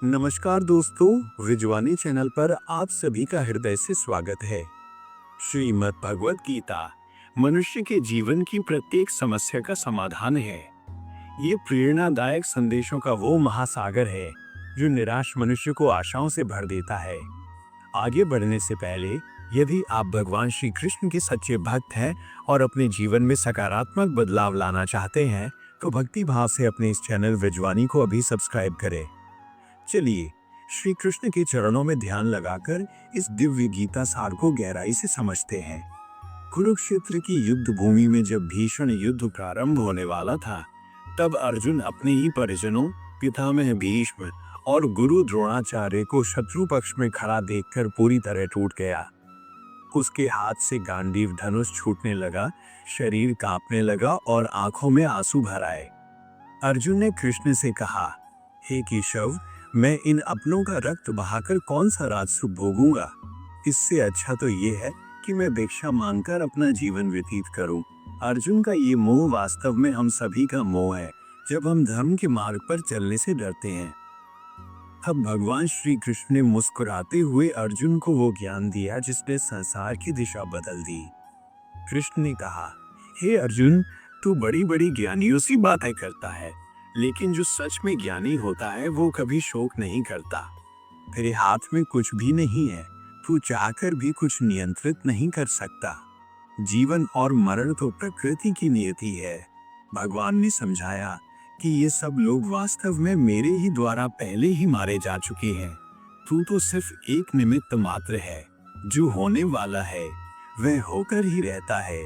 नमस्कार दोस्तों, विजवानी चैनल पर आप सभी का हृदय से स्वागत है। श्रीमद् भगवत गीता मनुष्य के जीवन की प्रत्येक समस्या का समाधान है। ये प्रेरणादायक संदेशों का वो महासागर है जो निराश मनुष्य को आशाओं से भर देता है। आगे बढ़ने से पहले, यदि आप भगवान श्री कृष्ण के सच्चे भक्त हैं और अपने जीवन में सकारात्मक बदलाव लाना चाहते हैं, तो भक्ति भाव से अपने इस चैनल विजवानी को अभी सब्सक्राइब करें। चलिए श्री कृष्ण के चरणों में ध्यान लगाकर इस दिव्य गीता सार को गहराई से समझते हैं। कुरुक्षेत्र की युद्ध भूमि में जब भीषण युद्ध प्रारंभ होने वाला था, तब अर्जुन अपने ही परिजनों पितामह भीष्म और गुरु द्रोणाचार्य को शत्रु पक्ष में खड़ा देखकर पूरी तरह टूट गया। उसके हाथ से गांडीव धनुष छूटने लगा, शरीर कांपने लगा और आंखों में आंसू भर आए। अर्जुन ने कृष्ण से कहा, हे केशव, मैं इन अपनों का रक्त बहाकर कौन सा राजसुख भोगूंगा। इससे अच्छा तो ये है कि मैं भिक्षा मांगकर अपना जीवन व्यतीत करूं। अर्जुन का ये मोह वास्तव में हम सभी का मोह है, जब हम धर्म के मार्ग पर चलने से डरते हैं। अब भगवान श्री कृष्ण ने मुस्कुराते हुए अर्जुन को वो ज्ञान दिया जिसने संसार की दिशा बदल दी। कृष्ण ने कहा, हे अर्जुन, तू बड़ी बड़ी ज्ञानियों सी बातें करता है, लेकिन जो सच में ज्ञानी होता है वो कभी शोक नहीं करता। तेरे हाथ में कुछ भी नहीं है, तू चाहकर भी कुछ नियंत्रित नहीं कर सकता। जीवन और मरण तो प्रकृति की नियति है। भगवान ने समझाया कि ये सब लोग वास्तव में मेरे ही द्वारा पहले ही मारे जा चुके हैं। तू तो सिर्फ एक निमित्त मात्र है। जो होने वाला है वह होकर ही रहता है,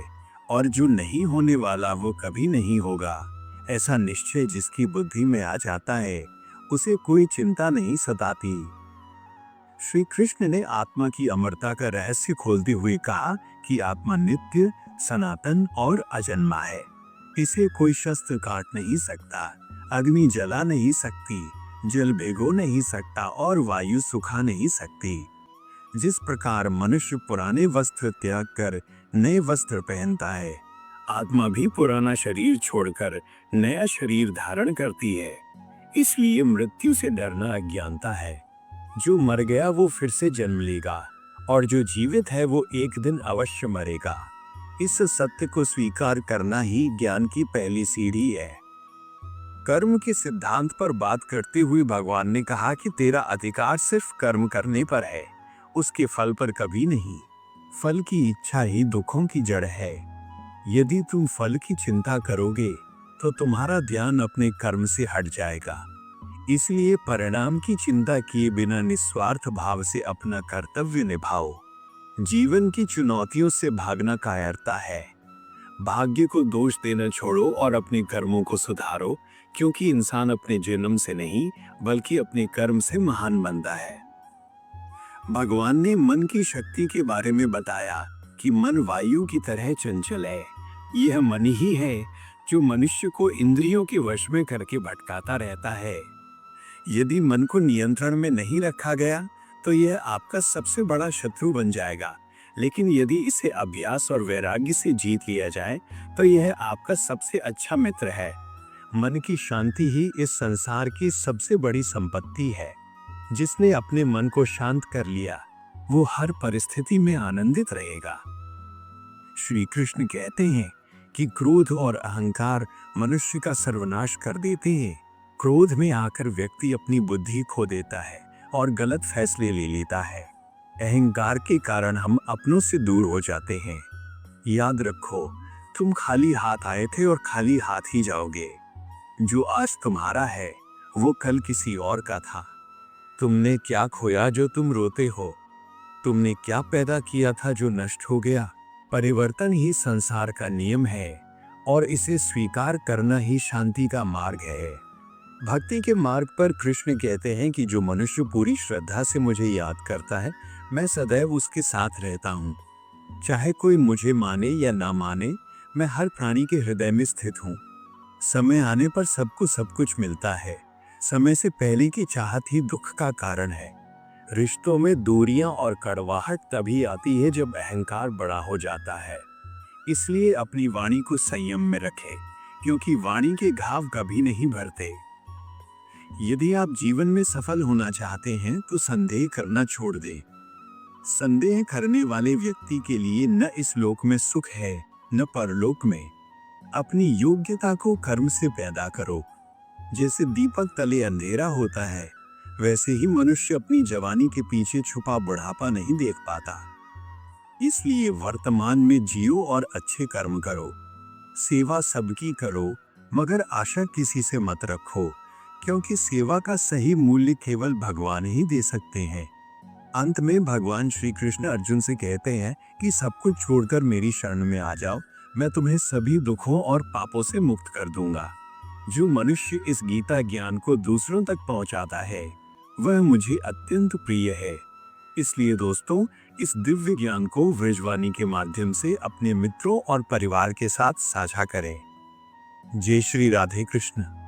और जो नहीं होने वाला वो कभी नहीं होगा। ऐसा निश्चय जिसकी बुद्धि में आ जाता है, उसे कोई चिंता नहीं सताती। श्री कृष्ण ने आत्मा की अमरता का रहस्य खोलते हुए कहा कि आत्मा नित्य, सनातन और अजन्मा है। इसे कोई शस्त्र काट नहीं सकता, अग्नि जला नहीं सकती, जल भिगो नहीं सकता और वायु सुखा नहीं सकती। जिस प्रकार मनुष्य पुराने वस्त्र त्याग कर नए वस्त्र पहनता है, आत्मा भी पुराना शरीर छोड़कर नया शरीर धारण करती है। इसलिए मृत्यु से डरना अज्ञानता है। जो मर गया वो फिर से जन्म लेगा, और जो जीवित है वो एक दिन अवश्य मरेगा। इस सत्य को स्वीकार करना ही ज्ञान की पहली सीढ़ी है। कर्म के सिद्धांत पर बात करते हुए भगवान ने कहा कि तेरा अधिकार सिर्फ कर्म करने पर है, उसके फल पर कभी नहीं। फल की इच्छा ही दुखों की जड़ है। यदि तुम फल की चिंता करोगे तो तुम्हारा ध्यान अपने कर्म से हट जाएगा। इसलिए परिणाम की चिंता किए बिना निस्वार्थ भाव से अपना कर्तव्य निभाओ। जीवन की चुनौतियों से भागना कायरता है। भाग्य को दोष देना छोड़ो और अपने कर्मों को सुधारो, क्योंकि इंसान अपने जन्म से नहीं बल्कि अपने कर्म से महान बनता है। भगवान ने मन की शक्ति के बारे में बताया कि मन वायु की तरह चंचल है। यह मन ही है जो मनुष्य को इंद्रियों के वश में करके भटकाता रहता है। यदि मन को नियंत्रण में नहीं रखा गया तो यह आपका सबसे बड़ा शत्रु बन जाएगा, लेकिन यदि इसे अभ्यास और वैराग्य से जीत लिया जाए तो यह आपका सबसे अच्छा मित्र है। मन की शांति ही इस संसार की सबसे बड़ी संपत्ति है। जिसने अपने मन को शांत कर लिया वो हर परिस्थिति में आनंदित रहेगा। श्री कृष्ण कहते हैं कि क्रोध और अहंकार मनुष्य का सर्वनाश कर देते हैं। क्रोध में आकर व्यक्ति अपनी बुद्धि खो देता है और गलत फैसले ले लेता है। अहंकार के कारण हम अपनों से दूर हो जाते हैं। याद रखो, तुम खाली हाथ आए थे और खाली हाथ ही जाओगे। जो आज तुम्हारा है वो कल किसी और का था। तुमने क्या खोया जो तुम रोते हो? तुमने क्या पैदा किया था जो नष्ट हो गया? परिवर्तन ही संसार का नियम है, और इसे स्वीकार करना ही शांति का मार्ग है। भक्ति के मार्ग पर कृष्ण कहते हैं कि जो मनुष्य पूरी श्रद्धा से मुझे याद करता है, मैं सदैव उसके साथ रहता हूँ। चाहे कोई मुझे माने या ना माने, मैं हर प्राणी के हृदय में स्थित हूँ। समय आने पर सबको सब कुछ मिलता है। समय से पहले की चाहत ही दुख का कारण है। रिश्तों में दूरियां और कड़वाहट तभी आती है जब अहंकार बड़ा हो जाता है। इसलिए अपनी वाणी को संयम में रखें, क्योंकि वाणी के घाव कभी नहीं भरते। यदि आप जीवन में सफल होना चाहते हैं तो संदेह करना छोड़ दें। संदेह करने वाले व्यक्ति के लिए न इस लोक में सुख है न परलोक में। अपनी योग्यता को कर्म से पैदा करो। जैसे दीपक तले अंधेरा होता है, वैसे ही मनुष्य अपनी जवानी के पीछे छुपा बुढ़ापा नहीं देख पाता। इसलिए वर्तमान में जियो और अच्छे कर्म करो। सेवा सबकी करो, मगर आशा किसी से मत रखो, क्योंकि सेवा का सही मूल्य केवल भगवान ही दे सकते हैं। अंत में भगवान श्री कृष्ण अर्जुन से कहते हैं कि सब कुछ छोड़कर मेरी शरण में आ जाओ, मैं तुम्हें सभी दुखों और पापों से मुक्त कर दूंगा। जो मनुष्य इस गीता ज्ञान को दूसरों तक पहुंचाता है, वह मुझे अत्यंत प्रिय है। इसलिए दोस्तों, इस दिव्य ज्ञान को व्रजवाणी के माध्यम से अपने मित्रों और परिवार के साथ साझा करें। जय श्री राधे कृष्ण।